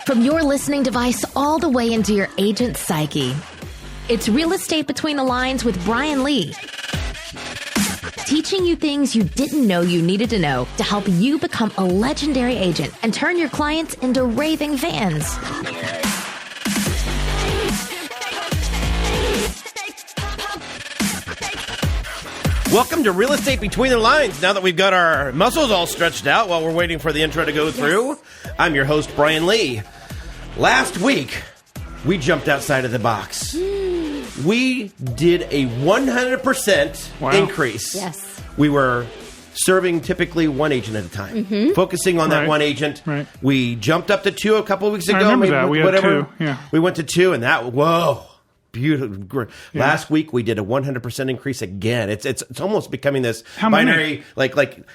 From your listening device all the way into your agent's psyche. It's Real Estate Between the Lines with Brian Lee. Teaching you things you didn't know you needed to know to help you become a legendary agent and turn your clients into raving fans. Welcome to Real Estate Between the Lines. Now that we've got our muscles all stretched out while we're waiting for the intro to go through, I'm your host, Brian Lee. Last week, we jumped outside of the box. We did a 100% increase. Yes. We were serving typically one agent at a time, focusing on that one agent. Right. We jumped up to two a couple of weeks ago. I remember that. We had two. Yeah. We went to two, and that, whoa. Beautiful. Yeah. Last week we did a 100% increase again. It's almost becoming this binary like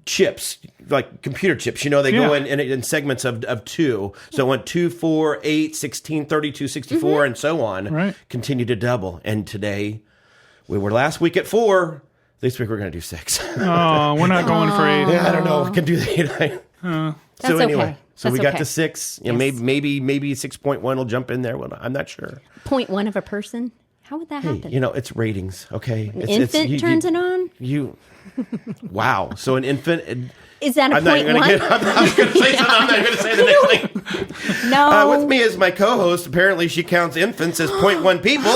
chips, like computer chips. You know, they go in segments of two. So it went 2, 4, 8, 16, 32, 64, and so on. Right. Continue to double. And today we were last week at 4. This week we're going to do 6. Oh, we're not going for 8. Yeah, I don't know. We can do the 8. That's anyway. Okay. So we got to 6. You know, maybe 6.1 will jump in there. Well, I'm not sure. 0.1 of a person? How would that happen? You know, it's ratings, okay? An infant turns it on? Wow. So an infant... Is that a 0.1? I was going to say something. I'm not going to say the next thing. No. With me is my co-host. Apparently, she counts infants as 0.1 people.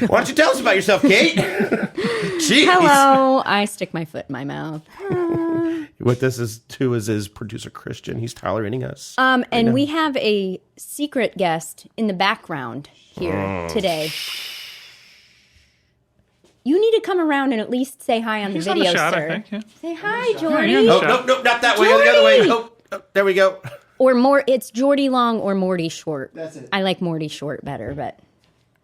Why don't you tell us about yourself, Cate? Jeez. Hello. I stick my foot in my mouth. What this is, too, is producer Christian. He's tolerating us. And we have a secret guest in the background here today. You need to come around and at least say hi on the video, on the shot, sir. I think, yeah. Say hi, Jordy. No, not that way. The other way. Oh, there we go. Or it's Jordy Long or Morty Short. That's it. I like Morty Short better, but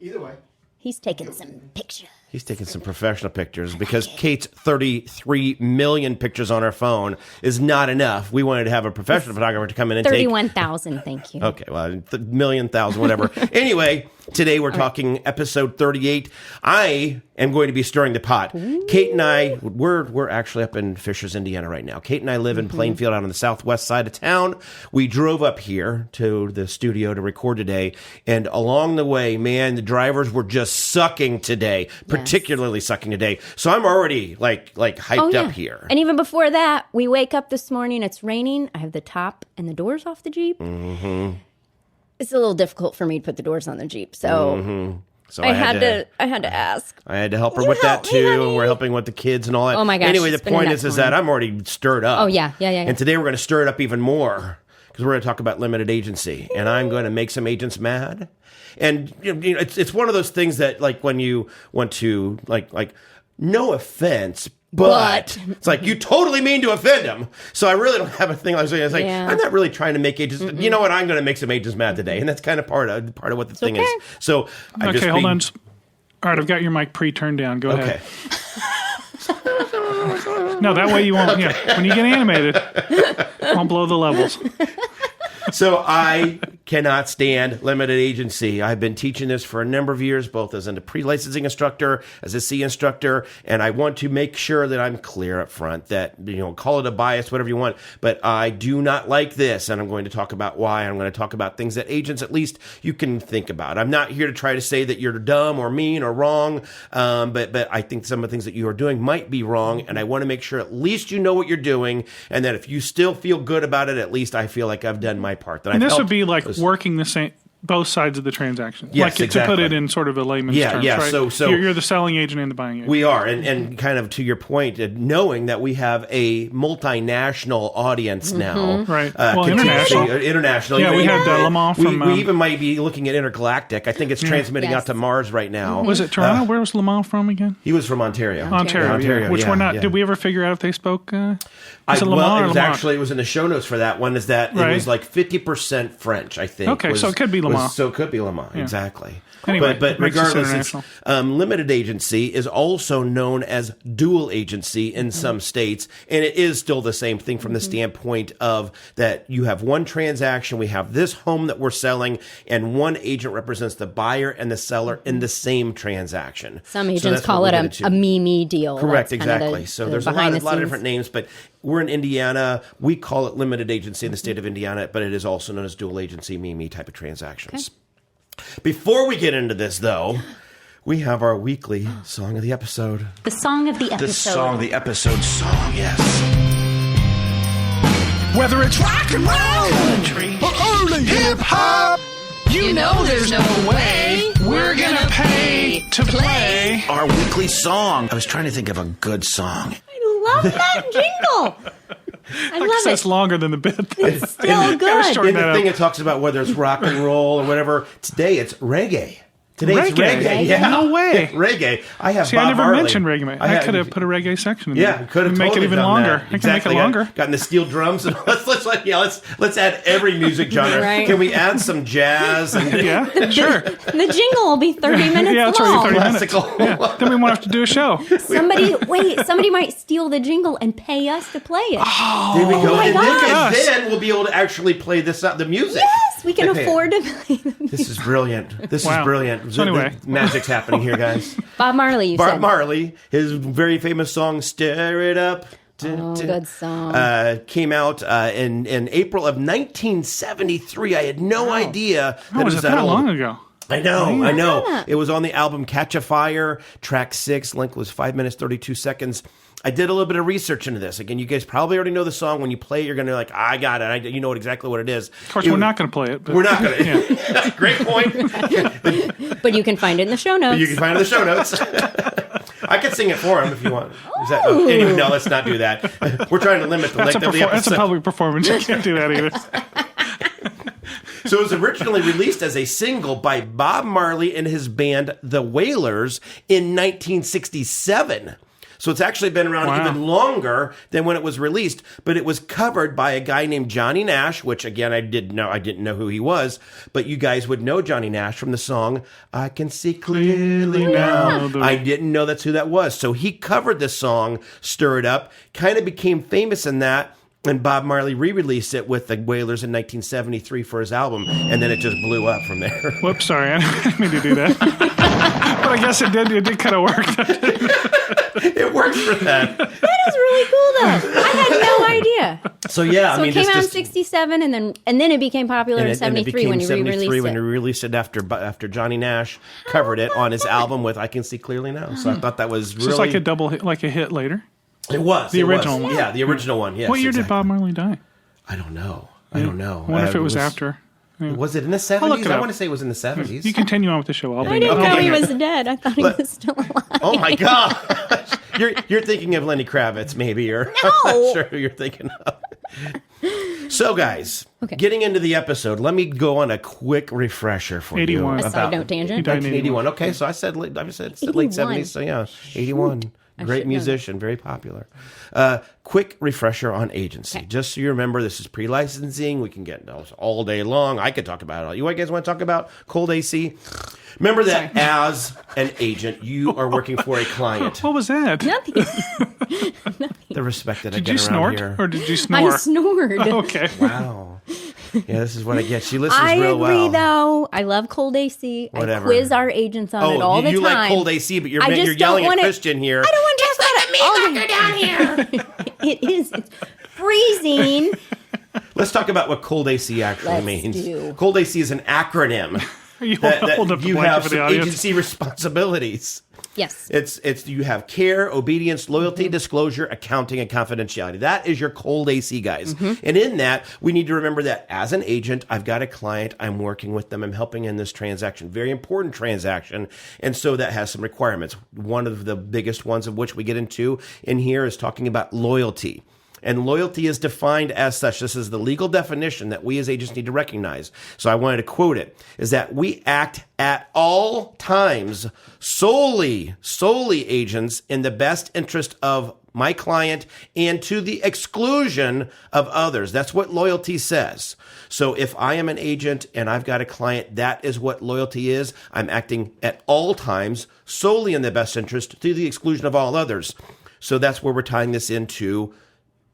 either way. He's taking some pictures. He's taking some professional pictures because Kate's 33 million pictures on her phone is not enough. We wanted to have a professional photographer to come in and 31,000, thank you. Okay, well, million, thousand, whatever. Anyway, today we're talking episode 38. I am going to be stirring the pot. Ooh. Cate and I, we're actually up in Fishers, Indiana right now. Cate and I live in Plainfield out on the southwest side of town. We drove up here to the studio to record today, and along the way, man, the drivers were just sucking today, particularly sucking today. So I'm already like hyped up here. And even before that, we wake up this morning, it's raining. I have the top and the doors off the Jeep. Mm-hmm. It's a little difficult for me to put the doors on the Jeep, so... So I had to ask. I had to help her with that too, and we're helping with the kids and all that. Oh my gosh! Anyway, the point is that I'm already stirred up. Oh yeah. And today we're going to stir it up even more because we're going to talk about limited agency, and I'm going to make some agents mad. And you know, it's one of those things that like when you want to like no offense. But it's like you totally mean to offend them. So I really don't have a thing like saying. It's like I'm not really trying to make agents. Mm-mm. You know what? I'm going to make some agents mad today, and that's kind of part of what the thing is. So hold on. All right, I've got your mic pre-turned down. Go ahead. No, that way you won't. Okay. Yeah, when you get animated, won't blow the levels. So I cannot stand limited agency. I've been teaching this for a number of years, both as a pre-licensing instructor, as a C instructor, and I want to make sure that I'm clear up front that, you know, call it a bias, whatever you want, but I do not like this, and I'm going to talk about why. I'm going to talk about things that agents, at least, you can think about. I'm not here to try to say that you're dumb or mean or wrong, but I think some of the things that you are doing might be wrong, and I want to make sure at least you know what you're doing, and that if you still feel good about it, at least I feel like I've done my part. And this would be like working the same, both sides of the transaction. Yes, like exactly. To put it in sort of a layman's terms, right? So you're the selling agent and the buying agent. We are, and kind of to your point, knowing that we have a multinational audience now. Right. International. Yeah, we had Lamont from... We even might be looking at intergalactic. I think it's transmitting out to Mars right now. Was it Toronto? Where was Lamont from again? He was from Ontario. Ontario. Which we're not... Yeah. Did we ever figure out if they spoke... it was in the show notes for that one. Is that it was like 50% French, I think. Okay, so it could be Lamont. So it could be Lamont, exactly. Anyway, but makes us regardless, international. limited agency is also known as dual agency in some states, and it is still the same thing from the standpoint of that you have one transaction, we have this home that we're selling, and one agent represents the buyer and the seller in the same transaction. Some agents call it a me deal. Correct, That's kind of exactly. So there's a lot of different names, but we're in Indiana. We call it limited agency in the state of Indiana, but it is also known as dual agency, me type of transactions. Okay. Before we get into this, though, we have our weekly song of the episode. The song of the episode. The song of the episode song, yes. Whether it's rock and roll, country, or only hip-hop, you know there's no way we're gonna pay to play our weekly song. I was trying to think of a good song. I love that jingle. I love it. It's longer than the bit. It's still good. In the thing, it talks about whether it's rock and roll or whatever. Today, it's reggae. Today's reggae. Yeah. No way. Reggae. I have See, Bob I never Marley. mentioned reggae. I could have put a reggae section in there. Yeah, could have make totally it even done longer. That. I can make it longer. Gotten the steel drums and let's add every music genre. Right. Can we add some jazz and Yeah, sure. The jingle will be 30 minutes Yeah, it's long. already 30 minutes. classical? Yeah. Then we won't have to do a show. Somebody might steal the jingle and pay us to play it. There we go. my And gosh. then we'll be able to actually play the music. Yes, we can afford to play the music. This is brilliant. This is Wow. brilliant. So anyway. The magic's happening here, guys. Bob Marley, you said. Marley, his very famous song "Stir It Up." Good song. Came out in April of 1973. I had no idea that it was that old. long ago? I know. Yeah. It was on the album Catch a Fire, track 6. Length was 5 minutes, 32 seconds. I did a little bit of research into this. Again, you guys probably already know the song. When you play it, you're going to be like, I got it. You know exactly what it is. Of course, we're not going to play it. But We're not going to. Great point. But you can find it in the show notes. You can find it in the show notes. I could sing it for him if you want. Anyway, no, let's not do that. We're trying to limit the length of the episode. That's a public performance. You can't do that either. So it was originally released as a single by Bob Marley and his band, The Wailers, in 1967. So it's actually been around even longer than when it was released, but it was covered by a guy named Johnny Nash, which again, I didn't know who he was, but you guys would know Johnny Nash from the song, I Can See Clearly Now. I didn't know that's who that was. So he covered this song, Stir It Up, kind of became famous in that, and Bob Marley re-released it with the Wailers in 1973 for his album, and then it just blew up from there. Whoops, sorry, I didn't mean to do that. But I guess it did kind of work. It worked for that. That is really cool, though. I had no idea. So yeah, So it came out in 67, and then it became popular in 73 when you re-released it. When he released it after Johnny Nash covered it on his album with I Can See Clearly Now. So I thought that was really... So it's like a double hit, like a hit later? It was. The original one. Yeah, the original one, yes. What year did Bob Marley die? I don't know. I don't know. I wonder if it was after. Yeah. Was it in the 70s? I'll look it I up. want to say it was in the 70s. You continue on with the show. I didn't know he was dead. I thought he was still alive. Oh my gosh. You're thinking of Lenny Kravitz, maybe, or No. I'm not sure who you're thinking of. So, guys, getting into the episode, let me go on a quick refresher for 81. you. A side note tangent. 1981. Okay, so I said late 70s, so yeah, 81. Great musician, very popular. Quick refresher on agency. Just so you remember, this is pre-licensing. We can get those all day long. I could talk about it. You guys want to talk about cold AC? Remember that as an agent, you are working for a client. What was that? Nothing. The respect that I Did get you around snort here. or did you snore? I snored. Okay. Wow. Yeah, this is what I get. She listens I real agree, well. though. I love cold AC. Whatever. I quiz our agents on it all the time. You like cold AC, but you're I just yelling don't at wanna- Christian here. I don't want to talk about it all day. It is. It's freezing. Let's talk about what cold AC actually Let's means. do. Cold AC is an acronym. You that hold up the you blanket have for the some audience. agency responsibilities. Yes. It's you have care, obedience, loyalty, disclosure, accounting, and confidentiality. That is your cold AC, guys. And in that, we need to remember that as an agent, I've got a client, I'm working with them, I'm helping in this transaction. Very important transaction. And so that has some requirements. One of the biggest ones of which we get into in here is talking about loyalty. And loyalty is defined as such. This is the legal definition that we as agents need to recognize. So I wanted to quote it, is that we act at all times solely agents in the best interest of my client and to the exclusion of others. That's what loyalty says. So if I am an agent and I've got a client, that is what loyalty is. I'm acting at all times solely in the best interest to the exclusion of all others. So that's where we're tying this into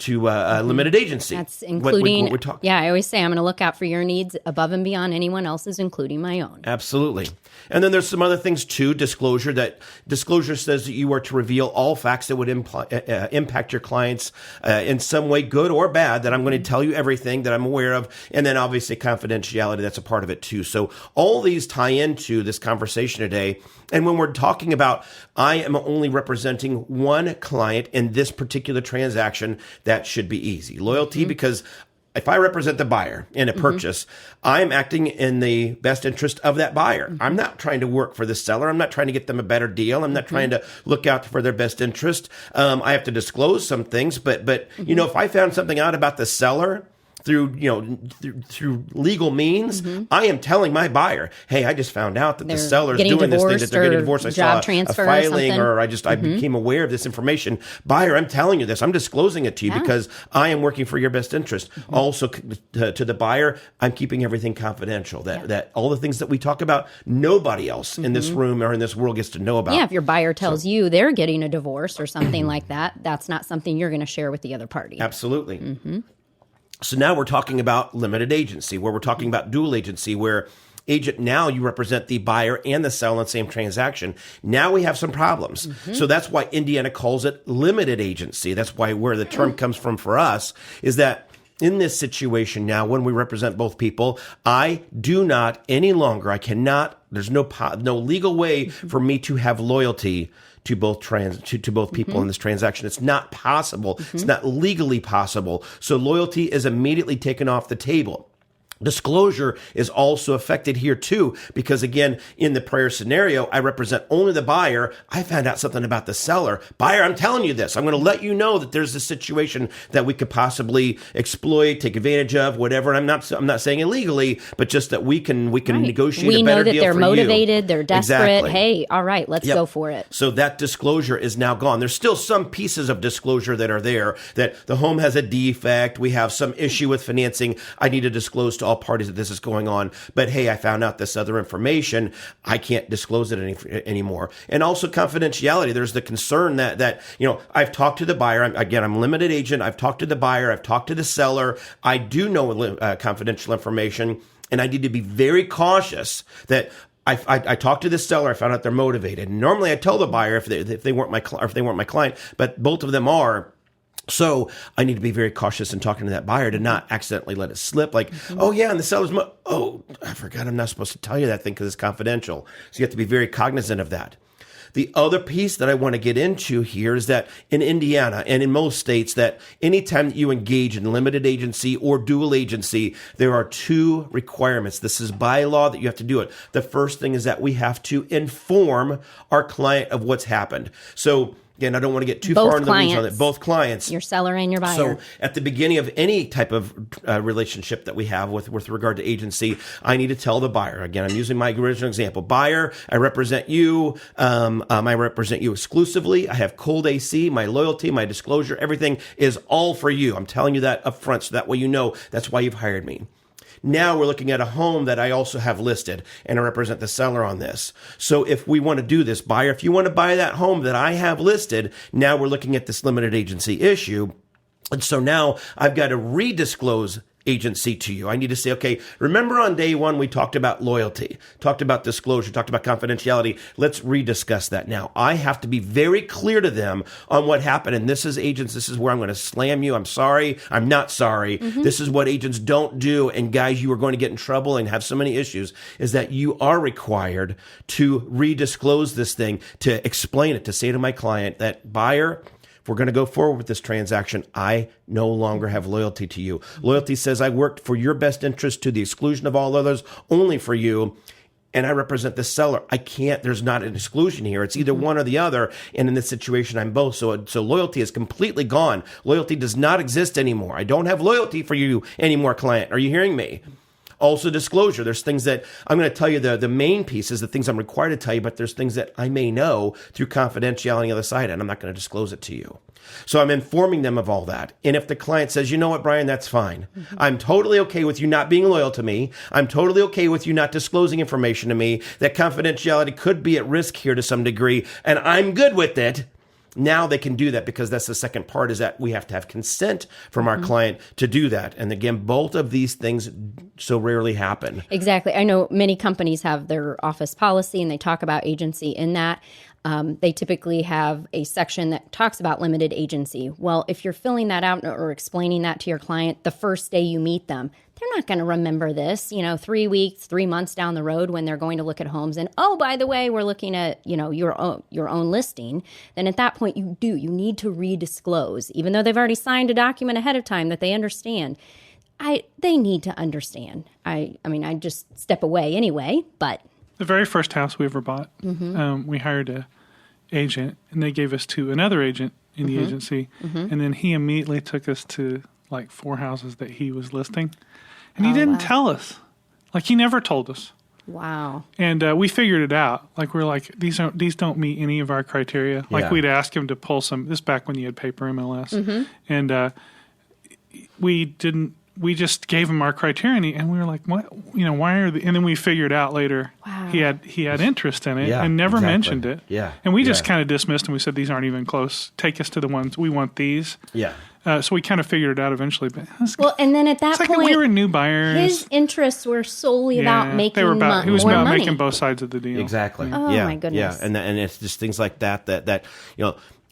limited agency. That's including, what we're talking. I always say I'm going to look out for your needs above and beyond anyone else's, including my own. Absolutely. And then there's some other things too. Disclosure says that you are to reveal all facts that would impact your clients in some way, good or bad, that I'm going to tell you everything that I'm aware of. And then obviously confidentiality, that's a part of it too. So all these tie into this conversation today. And when we're talking about, I am only representing one client in this particular transaction, that should be easy. Loyalty, because if I represent the buyer in a purchase, I'm acting in the best interest of that buyer. I'm not trying to work for the seller. I'm not trying to get them a better deal. I'm not trying to look out for their best interest. I have to disclose some things, but you know, if I found something out about the seller through legal means, I am telling my buyer, hey, I just found out that the seller's doing this thing, that they're getting divorced. I saw a filing, or I became aware of this information. Buyer, I'm telling you this. I'm disclosing it to you because I am working for your best interest. Also, to the buyer, I'm keeping everything confidential. That all the things that we talk about, nobody else in this room or in this world gets to know about. Yeah, if your buyer tells you they're getting a divorce or something like that, that's not something you're going to share with the other party. Absolutely. So now we're talking about limited agency, where we're talking about dual agency, where agent, now you represent the buyer and the seller in the same transaction. Now we have some problems. So that's why Indiana calls it limited agency. That's why where the term comes from for us is that in this situation now, when we represent both people, I do not any longer, I cannot, there's no legal way for me to have loyalty to both to both people in this transaction. It's not possible. It's not legally possible. So loyalty is immediately taken off the table. Disclosure is also affected here too, because again, in the prior scenario, I represent only the buyer. I found out something about the seller. Buyer, I'm telling you this. I'm going to let you know that there's this situation that we could possibly exploit, take advantage of, whatever. And I'm not saying illegally, but just that we can negotiate a better deal for you. We know that they're motivated, they're desperate. Exactly. Hey, all right, let's go for it. So that disclosure is now gone. There's still some pieces of disclosure that are there, that the home has a defect, we have some issue with financing. I need to disclose to all parties that this is going on, but hey, I found out this other information. I can't disclose it anymore. And also confidentiality. There's the concern that I've talked to the buyer. I'm limited agent. I've talked to the buyer. I've talked to the seller. I do know confidential information, and I need to be very cautious that I talked to the seller. I found out they're motivated. Normally, I tell the buyer if they weren't my client, but both of them are. So I need to be very cautious in talking to that buyer to not accidentally let it slip. Like, oh yeah, and the seller's, I forgot I'm not supposed to tell you that thing because it's confidential. So you have to be very cognizant of that. The other piece that I want to get into here is that in Indiana and in most states, that anytime that you engage in limited agency or dual agency, there are two requirements. This is by law that you have to do it. The first thing is that we have to inform our client of what's happened. So again, I don't want to get too far into the weeds on it. Both clients. Your seller and your buyer. So at the beginning of any type of relationship that we have with regard to agency, I need to tell the buyer. Again, I'm using my original example. Buyer, I represent you. I represent you exclusively. I have cold AC, my loyalty, my disclosure, everything is all for you. I'm telling you that up front so that way you know that's why you've hired me. Now we're looking at a home that I also have listed, and I represent the seller on this. So if we want to do this, buyer, if you want to buy that home that I have listed, now we're looking at this limited agency issue. And so now I've got to redisclose agency to you. I need to say, okay, remember on day one, we talked about loyalty, talked about disclosure, talked about confidentiality. Let's rediscuss that now. I have to be very clear to them on what happened. And this is agents. This is where I'm going to slam you. I'm sorry. I'm not sorry. This is what agents don't do. And guys, you are going to get in trouble and have so many issues, is that you are required to redisclose this thing, to explain it, to say to my client that, buyer, if we're going to go forward with this transaction, I no longer have loyalty to you. Loyalty says I worked for your best interest to the exclusion of all others, only for you. And I represent the seller. I can't, there's not an exclusion here. It's either one or the other. And in this situation, I'm both. So loyalty is completely gone. Loyalty does not exist anymore. I don't have loyalty for you anymore, client. Are you hearing me? Also disclosure. There's things that I'm going to tell you, the main piece is the things I'm required to tell you, but there's things that I may know through confidentiality on the other side, and I'm not going to disclose it to you. So I'm informing them of all that. And if the client says, you know what, Brian, that's fine. I'm totally okay with you not being loyal to me. I'm totally okay with you not disclosing information to me. That confidentiality could be at risk here to some degree, and I'm good with it. Now they can do that, because that's the second part, is that we have to have consent from our client to do that. And again, both of these things so rarely happen. Exactly. I know many companies have their office policy and they talk about agency in that. They typically have a section that talks about limited agency. Well, if you're filling that out or explaining that to your client the first day you meet them, they're not going to remember this, 3 weeks, 3 months down the road when they're going to look at homes. And, oh, by the way, we're looking at, your own listing. Then at that point, you need to redisclose, even though they've already signed a document ahead of time that they understand. They need to understand. I mean, I just step away anyway, but. The very first house we ever bought, we hired a agent, and they gave us to another agent in the agency, and then he immediately took us to like 4 houses that he was listing, and he didn't tell us. Like, he never told us. Wow. And we figured it out. Like, we're like, these don't meet any of our criteria. Like, we'd ask him to pull some, this back when you had paper MLS, and we just gave him our criteria, and we were like, what? Why are and then we figured out later he had interest in it and never mentioned it. Yeah. And we just kind of dismissed him. We said, these aren't even close. Take us to the ones, we want these. Yeah. So we kind of figured it out eventually. But and then at that point, we were new buyers. His interests were solely about making He was about money. making both sides of the deal. Exactly. Oh, my goodness. Yeah, and it's just things like that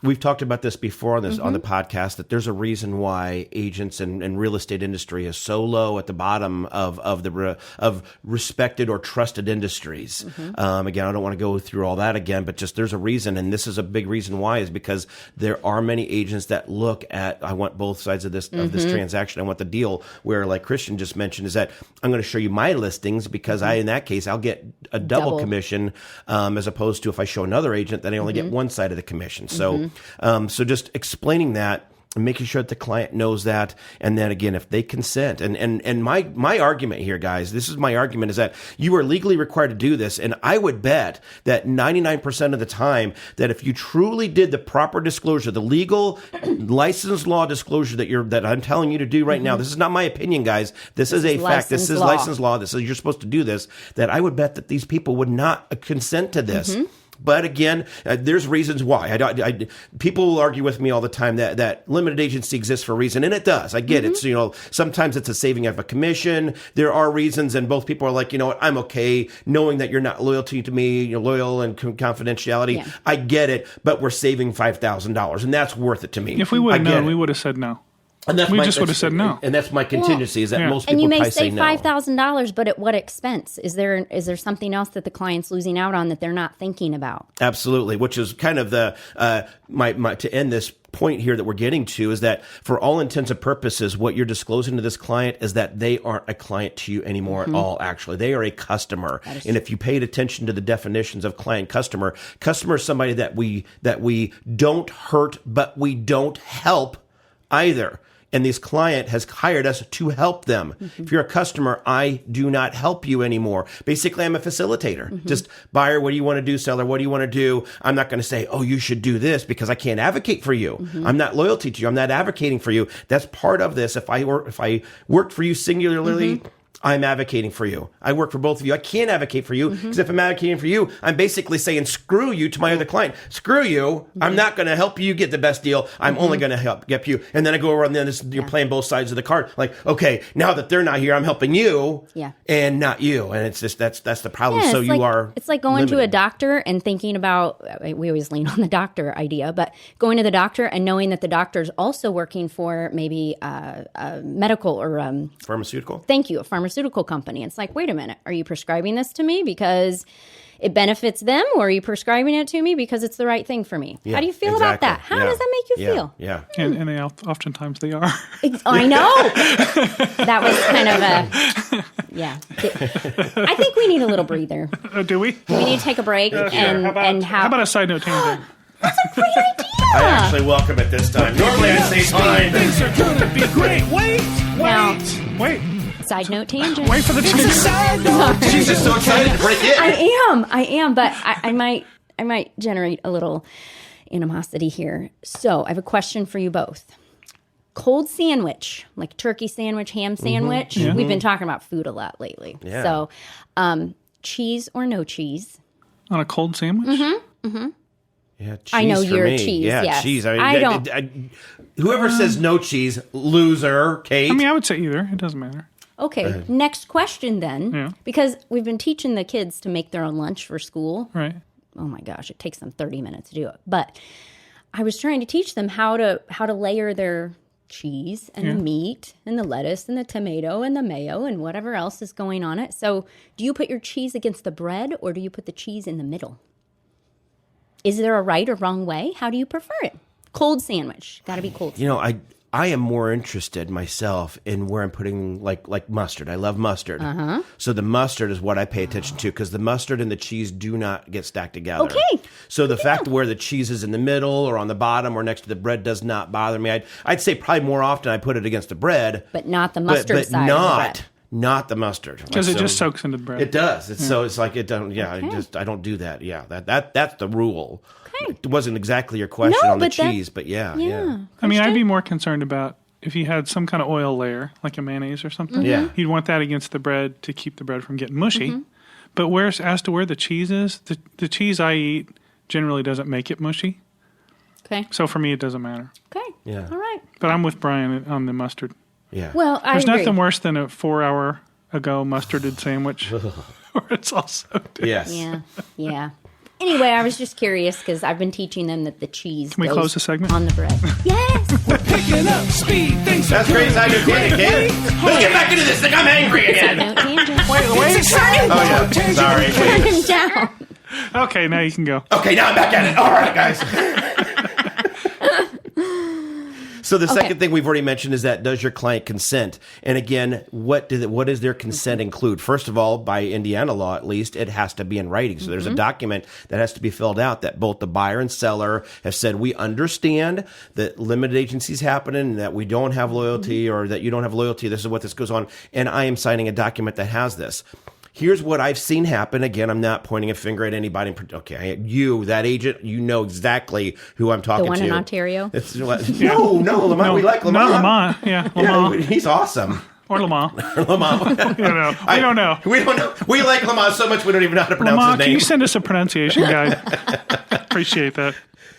we've talked about this before on on the podcast, that there's a reason why agents and real estate industry is so low at the bottom of respected or trusted industries. Again, I don't want to go through all that again, but just there's a reason, and this is a big reason why, is because there are many agents that look at, I want both sides of this transaction. I want the deal where, like Christian just mentioned, is that I'm going to show you my listings, because in that case, I'll get a double commission, as opposed to if I show another agent, then I only get one side of the commission. So just explaining that and making sure that the client knows that. And then again, if they consent, and my argument here, guys, this is my argument, is that you are legally required to do this. And I would bet that 99% of the time, that if you truly did the proper disclosure, the legal licensed law disclosure that I'm telling you to do right now, this is not my opinion, guys. This is a fact. This is licensed law. This is, you're supposed to do this, that I would bet that these people would not consent to this. But again, there's reasons why. People will argue with me all the time that limited agency exists for a reason, and it does. I get it. So, sometimes it's a saving of a commission. There are reasons, and both people are like, I'm okay knowing that you're not loyal to me, you're loyal and confidentiality. Yeah. I get it, but we're saving $5,000, and that's worth it to me. If we would have known, we would have said no. And we just would have said no. And that's my contingency, is that most people probably say no. And you may say $5,000, but at what expense? Is there something else that the client's losing out on that they're not thinking about? Absolutely, which is kind of the to end this point here that we're getting to, is that for all intents and purposes, what you're disclosing to this client is that they aren't a client to you anymore at all. Actually, they are a customer. And if you paid attention to the definitions of client, customer is somebody that we don't hurt, but we don't help either. And this client has hired us to help them. If you're a customer, I do not help you anymore. Basically, I'm a facilitator. Just, buyer, what do you want to do? Seller, what do you want to do? I'm not going to say, oh, you should do this, because I can't advocate for you. I'm not loyalty to you. I'm not advocating for you. That's part of this. If I worked for you singularly, I'm advocating for you. I work for both of you. I can't advocate for you, because if I'm advocating for you, I'm basically saying screw you to my other client. Screw you. I'm not going to help you get the best deal. I'm only going to help get you. And then I go over and then you're playing both sides of the card. Like, okay, now that they're not here, I'm helping you and not you. And it's just, that's the problem. So it's like going to a doctor and thinking about, we always lean on the doctor idea, but going to the doctor and knowing that the doctor's also working for maybe a medical or pharmaceutical. Thank you, a pharmaceutical company. It's like, wait a minute, are you prescribing this to me because it benefits them, or are you prescribing it to me because it's the right thing for me? How do you feel about that? How does that make you feel? Yeah. And they oftentimes they are. I know. That was kind of a, I think we need a little breather. Do we? We need to take a break. And how about a side note tangent? That's a great idea. I actually welcome it this time. Normally I say fine. Things are going to be great. Wait. Now, Wait. Side note tangent. Wait for the It's a side note. She's just so excited to break in. I am, but I might generate a little animosity here. So I have a question for you both. Cold sandwich, like turkey sandwich, ham sandwich. Yeah. We've been talking about food a lot lately. Yeah. So, cheese or no cheese? On a cold sandwich? Yeah, cheese I know for you're me. cheese, Yeah, yes. cheese. I don't- Whoever says no cheese, loser, Cate. I mean, I would say either. It doesn't matter. Okay, next question then. Yeah. Because we've been teaching the kids to make their own lunch for school. Right. Oh my gosh, it takes them 30 minutes to do it. But I was trying to teach them how to layer their cheese and the meat and the lettuce and the tomato and the mayo and whatever else is going on it. So do you put your cheese against the bread or do you put the cheese in the middle? Is there a right or wrong way? How do you prefer it? Cold sandwich. Got to be cold. You know, I am more interested myself in where I'm putting like mustard. I love mustard. So the mustard is what I pay attention to because the mustard and the cheese do not get stacked together. Okay. So the fact where the cheese is in the middle or on the bottom or next to the bread does not bother me. I'd say probably more often I put it against the bread. But not the mustard but side of the bread. Not the mustard. Because it So- just soaks into the bread. It does. So it's like it don't. Yeah, I don't do that. Yeah, that's the rule. Okay. It wasn't exactly your question No, on the but that- cheese, but yeah. I mean, I'd be more concerned about if you had some kind of oil layer, like a mayonnaise or something. Yeah. You'd want that against the bread to keep the bread from getting mushy. But as to where the cheese is, the cheese I eat generally doesn't make it mushy. Okay. So for me, it doesn't matter. Okay. Yeah. All right. But I'm with Brian on the mustard. Yeah. Well, I There's agree. nothing worse than a 4-hour ago mustarded sandwich where it's all soaked in. Yes. Yeah. Yeah. Anyway, I was just curious because I've been teaching them that the cheese we goes close the segment? on the bread. Yes. Picking up speed. Things That's are great. Side note tangent, Cate. Let's get back into this thing. I'm angry Side again. note tangent. It's a side Oh yeah. note. Sorry. Turn him down. Okay, now you can go. Okay, now I'm back at it. All right, guys. So the second thing we've already mentioned is that does your client consent? And again, what does their consent include? First of all, by Indiana law at least, it has to be in writing. So there's a document that has to be filled out that both the buyer and seller have said, we understand that limited agency is happening and that we don't have loyalty or that you don't have loyalty. This is what this goes on. And I am signing a document that has this. Here's what I've seen happen. Again, I'm not pointing a finger at anybody. Okay, you, that agent, you know exactly who I'm talking The to. one in Ontario? It's, no, Lamont. We like Lamont. Not Lamont. Yeah, Lamont. Yeah, he's awesome. Or Lamont. Lamont. We don't know. We don't know. We like Lamont so much we don't even know how to pronounce Lamont, his can name. you send us a pronunciation guide? Appreciate that.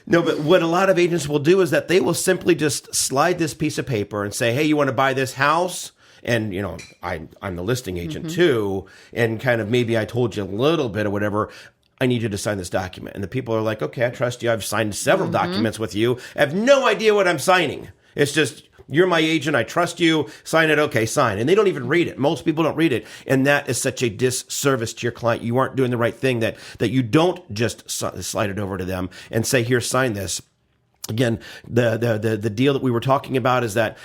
No, but what a lot of agents will do is that they will simply just slide this piece of paper and say, hey, you want to buy this house? And, you know, I'm the listing agent too. And kind of maybe I told you a little bit or whatever. I need you to sign this document. And the people are like, okay, I trust you. I've signed several documents with you. I have no idea what I'm signing. It's just, you're my agent. I trust you. Sign it. Okay, sign. And they don't even read it. Most people don't read it. And that is such a disservice to your client. You aren't doing the right thing that you don't just slide it over to them and say, here, sign this. Again, the deal that we were talking about is that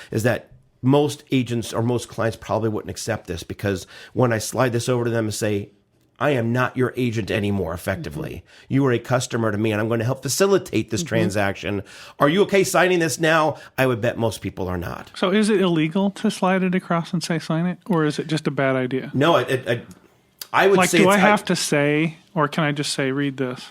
most agents or most clients probably wouldn't accept this because when I slide this over to them and say, I am not your agent anymore, effectively. You are a customer to me, and I'm going to help facilitate this transaction. Are you okay signing this now? I would bet most people are not. So is it illegal to slide it across and say sign it? Or is it just a bad idea? No, I would Like, say do it's, I have to say, or can I just say, read this?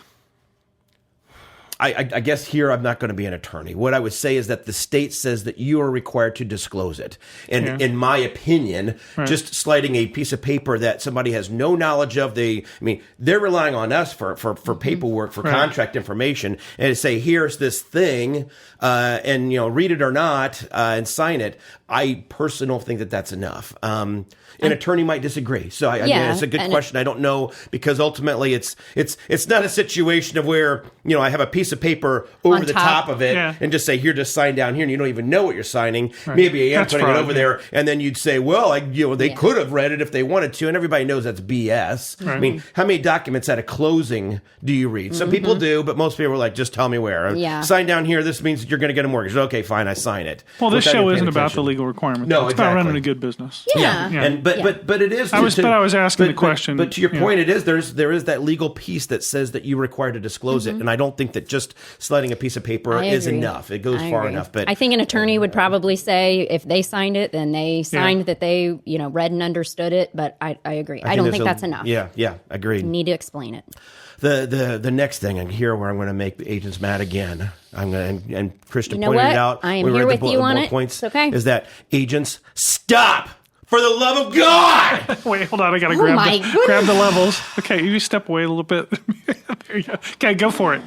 I guess here I'm not going to be an attorney. What I would say is that the state says that you are required to disclose it. And in my opinion, just sliding a piece of paper that somebody has no knowledge of, they're relying on us for paperwork, for contract information, and to say, here's this thing, and read it or not, and sign it. I personally don't think that that's enough. An attorney might disagree. So I mean, it's a good question. I don't know, because ultimately it's not a situation of where, I have a piece of paper over the top of it and just say, here, just sign down here, and you don't even know what you're signing. Maybe I am putting it over there, and then you'd say, well, they could have read it if they wanted to, and everybody knows that's BS. I mean, how many documents at a closing do you read? Some people do, but most people are like, just tell me where. Sign down here. This means you're going to get a mortgage. Okay, fine, I sign it. Well, this show isn't about the legal requirements. No, it's about running a good business. But it is. I was asking the question. But to your point, it is there is that legal piece that says that you're required to disclose it, and I don't think that just sliding a piece of paper is enough. It goes far enough. But I think an attorney would probably say if they signed it, then they signed that they, read and understood it. But I agree. I don't think that's enough. Yeah, agreed. You need to explain it. The next thing, and here where I'm going to make the agents mad again, and Christian You know pointed what? it out. I am here with you on it. Points, it's okay. Is that agents stop for the love of God? Wait, hold on. I got to grab the levels. Okay, you step away a little bit. There you go. Okay, go for it.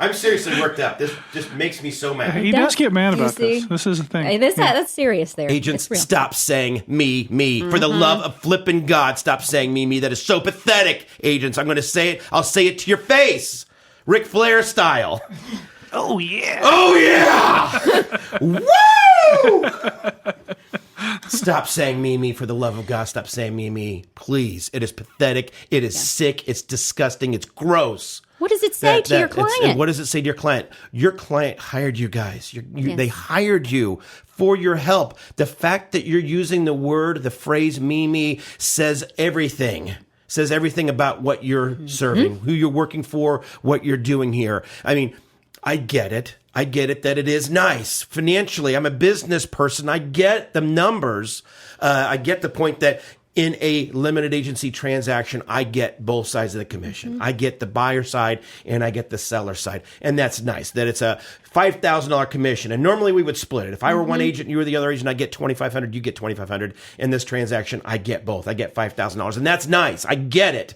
I'm seriously worked up. This just makes me so mad. He does get mad about this. This is the thing. Hey, that's serious there. Agents, stop saying me. For the love of flipping God, stop saying me. That is so pathetic, agents. I'm going to say it. I'll say it to your face. Ric Flair style. Oh, yeah. Woo! Stop saying me. For the love of God, stop saying me. Please. It is pathetic. It is sick. It's disgusting. It's gross. What does it say to your client? What does it say to your client? Your client hired you guys. They hired you for your help. The fact that you're using the phrase me says everything. Says everything about what you're serving, who you're working for, what you're doing here. I mean, I get it. I get it that it is nice financially. I'm a business person. I get the numbers. I get the point that in a limited agency transaction, I get both sides of the commission. I get the buyer side and I get the seller side. And that's nice that it's a $5,000 commission. And normally we would split it. If I were one agent and you were the other agent, I get $2,500, you get $2,500. In this transaction, I get both. I get $5,000. And that's nice. I get it.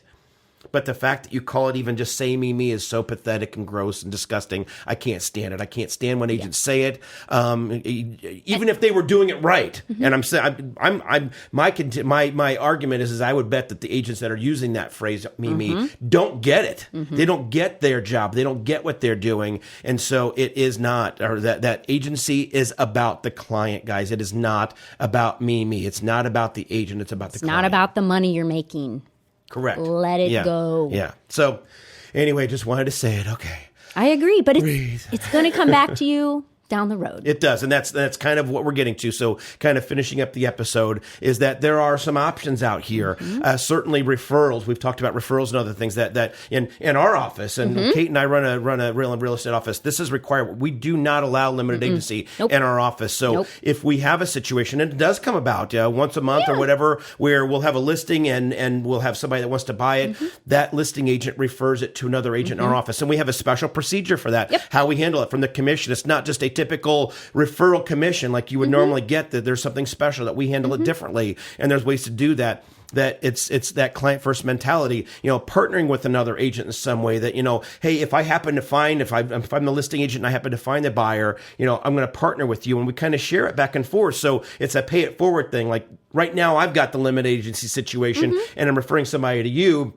But the fact that you call it even just say me is so pathetic and gross and disgusting. I can't stand it. I can't stand when agents say it, even if they were doing it right. And I'm saying, my argument is I would bet that the agents that are using that phrase me don't get it. They don't get their job. They don't get what they're doing, and so it is not. Or that agency is about the client, guys. It is not about me. It's not about the agent. It's about the client. It's not about the money you're making. Correct. Let it go. Yeah. So, anyway, just wanted to say it. Okay. I agree, but it's going to come back to you down the road. It does, and that's kind of what we're getting to. So kind of finishing up the episode is that there are some options out here. Certainly referrals. We've talked about referrals and other things that in our office, and Cate and I run a real estate office. This is required. We do not allow limited agency in our office. So if we have a situation, and it does come about once a month or whatever, where we'll have a listing and we'll have somebody that wants to buy it, that listing agent refers it to another agent in our office. And we have a special procedure for that, how we handle it from the commission. It's not just a typical referral commission like you would normally get. That there's something special that we handle it differently, and there's ways to do that. That it's that client first mentality, partnering with another agent in some way that, hey, if I happen to find, if I'm the listing agent and I happen to find the buyer, I'm going to partner with you, and we kind of share it back and forth. So it's a pay it forward thing. Like right now I've got the limited agency situation and I'm referring somebody to you.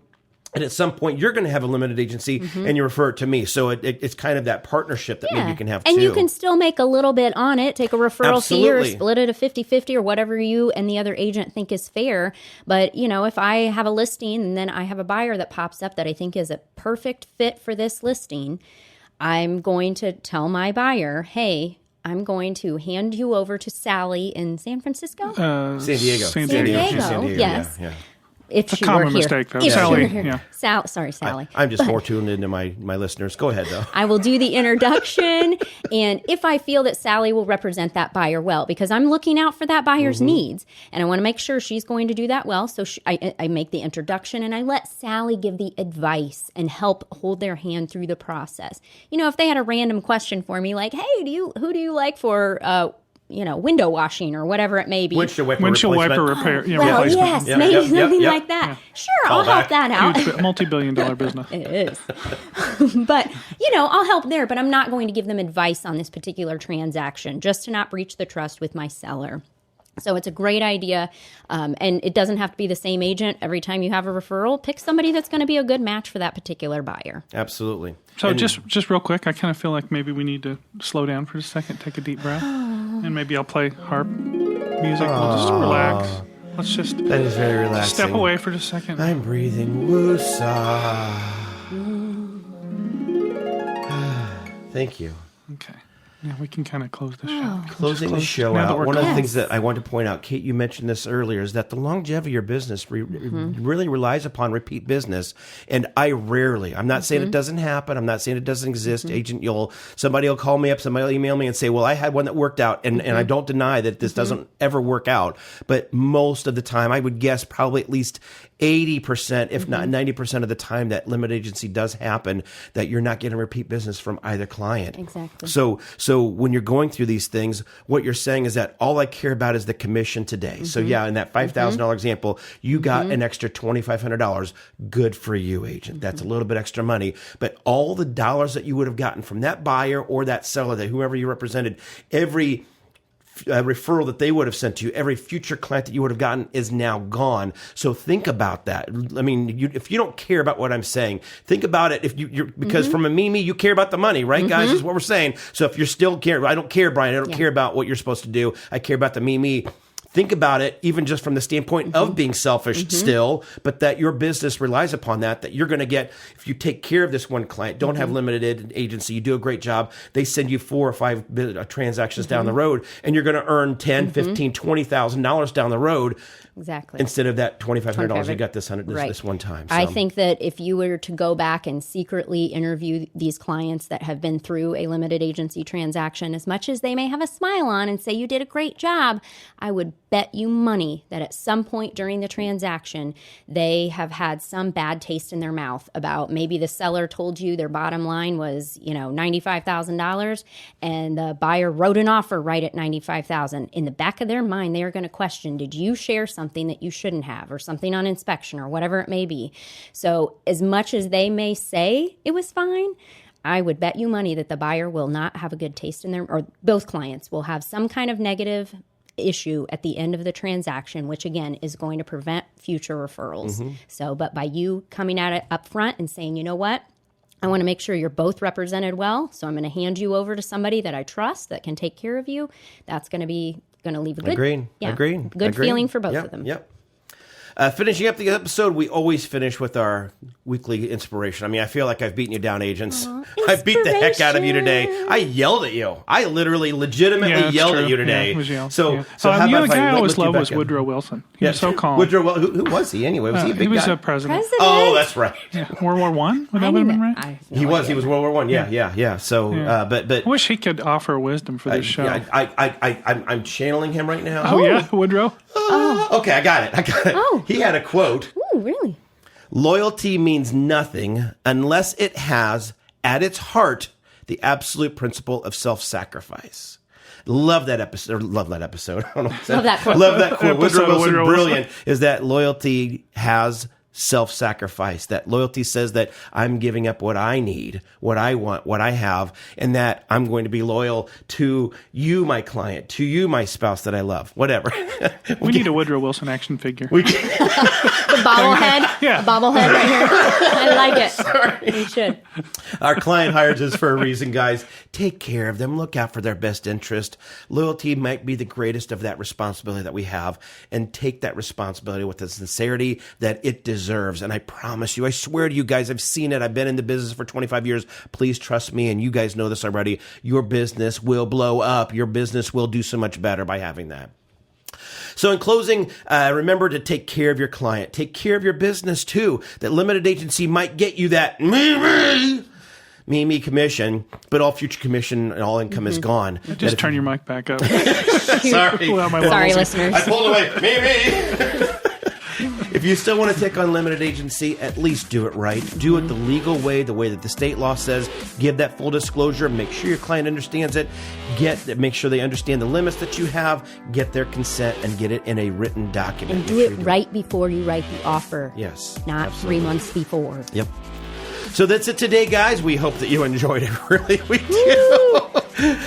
And at some point, you're going to have a limited agency, and you refer it to me. So it's kind of that partnerip that maybe you can have, too. And you can still make a little bit on it, take a referral fee or split it a 50-50 or whatever you and the other agent think is fair. But, if I have a listing and then I have a buyer that pops up that I think is a perfect fit for this listing, I'm going to tell my buyer, hey, I'm going to hand you over to Sally in San Francisco? San Diego. San Diego. Yes. Yeah. If a she common were here. mistake, though. If Sally, she were here. Sorry, Sally. I'm just more tuned into my listeners. Go ahead, though. I will do the introduction, and if I feel that Sally will represent that buyer well, because I'm looking out for that buyer's needs, and I want to make sure she's going to do that well, so I make the introduction, and I let Sally give the advice and help hold their hand through the process. If they had a random question for me, like, hey, who do you like for window washing or whatever it may be. Windshield wiper repair. Well, yes, maybe something like that. Yeah. Sure, I'll help that out. Huge, multi-billion-dollar business. It is. But, I'll help there, but I'm not going to give them advice on this particular transaction just to not breach the trust with my seller. So it's a great idea, and it doesn't have to be the same agent every time you have a referral. Pick somebody that's going to be a good match for that particular buyer. Absolutely. So just real quick, I kind of feel like maybe we need to slow down for a second, take a deep breath, and maybe I'll play harp music. We'll just relax. Let's just that is very relaxing. Step away for just a second. I'm breathing woosah. Thank you. Okay. Yeah, we can kind of close the show. Closing the show out, one of the things that I want to point out, Cate, you mentioned this earlier, is that the longevity of your business really relies upon repeat business. And I'm not saying it doesn't happen. I'm not saying it doesn't exist. Agent, somebody will call me up, somebody will email me and say, well, I had one that worked out. And I don't deny that this doesn't ever work out. But most of the time, I would guess probably at least 80%, if not 90% of the time that limited agency does happen, that you're not getting repeat business from either client. Exactly. So when you're going through these things, what you're saying is that all I care about is the commission today. So in that $5,000 example, you got an extra $2,500. Good for you, agent. That's a little bit extra money. But all the dollars that you would have gotten from that buyer or that seller, that whoever you represented, every referral that they would have sent to you, every future client that you would have gotten is now gone. So think about that. I mean, if you don't care about what I'm saying, think about it. If you're because from a me, you care about the money, right, guys? Is what we're saying. So if you're still care, I don't care, Brian. I don't care about what you're supposed to do. I care about the me. Think about it, even just from the standpoint of being selfish still, but that your business relies upon that you're going to get, if you take care of this one client, don't have limited agency, you do a great job, they send you 4 or 5 transactions down the road, and you're going to earn $10,000, $15,000, $20,000 down the road. Exactly. Instead of that $2,500 you got this one time. So. I think that if you were to go back and secretly interview these clients that have been through a limited agency transaction, as much as they may have a smile on and say you did a great job, I would bet you money that at some point during the transaction, they have had some bad taste in their mouth about maybe the seller told you their bottom line was, $95,000 and the buyer wrote an offer right at $95,000. In the back of their mind, they are going to question, did you share something that you shouldn't have, or something on inspection, or whatever it may be. So as much as they may say it was fine, I would bet you money that the buyer will not have a good taste in their, or both clients will have some kind of negative issue at the end of the transaction, which again is going to prevent future referrals. So, but by you coming at it up front and saying, you know what, I want to make sure you're both represented well, so I'm going to hand you over to somebody that I trust that can take care of you, that's going to leave a good, good feeling for both of them. Yep. Finishing up the episode, we always finish with our weekly inspiration. I mean, I feel like I've beaten you down, agents. I beat the heck out of you today. I yelled at you. I legitimately yelled at you today. So how the about guy I always loved was Woodrow Wilson. He was so calm. Who was he anyway? Was he a big guy? He was a president. Oh, that's right. Yeah. World War I? Would that have been right? He was World War I. Yeah. So, but I wish he could offer wisdom for this show. I'm channeling him right now. Oh yeah, Woodrow. Okay, I got it. Oh. He had a quote. Ooh, really? Loyalty means nothing unless it has at its heart the absolute principle of self-sacrifice. Love that episode. Love that quote. Love that quote. Woodrow Wilson, brilliant. Is that loyalty has self-sacrifice. That loyalty says that I'm giving up what I need, what I want, what I have, and that I'm going to be loyal to you, my client, to you, my spouse that I love, whatever. We need a Woodrow Wilson action figure. The bobblehead? Yeah. Bobblehead right here. I like it. Sorry. We should. Our client hires us for a reason, guys. Take care of them. Look out for their best interest. Loyalty might be the greatest of that responsibility that we have, and take that responsibility with the sincerity that it deserves. And I promise you, I swear to you guys, I've seen it. I've been in the business for 25 years. Please trust me, and you guys know this already. Your business will blow up. Your business will do so much better by having that. So in closing, remember to take care of your client. Take care of your business too. That limited agency might get you that me commission, but all future commission and all income is gone. Just turn your mic back up. Sorry. Sorry, listeners. I pulled away. Me. If you still want to take on limited agency, at least do it right. Do it the legal way, the way that the state law says. Give that full disclosure. Make sure your client understands it. Make sure they understand the limits that you have. Get their consent and get it in a written document. And do it right before you write the offer. Yes. Not absolutely. 3 months before. Yep. So that's it today, guys. We hope that you enjoyed it. Really, we do.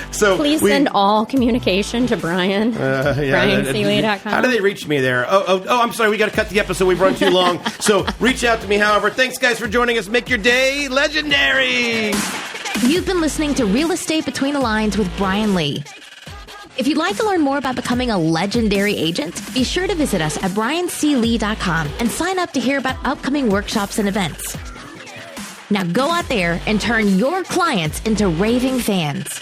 So please send all communication to Brian. BrianSeeley.com. How do they reach me there? Oh, I'm sorry. We got to cut the episode. We've run too long. So reach out to me, however. Thanks, guys, for joining us. Make your day legendary. You've been listening to Real Estate Between the Lines with Brian Lee. If you'd like to learn more about becoming a legendary agent, be sure to visit us at BrianClee.com and sign up to hear about upcoming workshops and events. Now go out there and turn your clients into raving fans.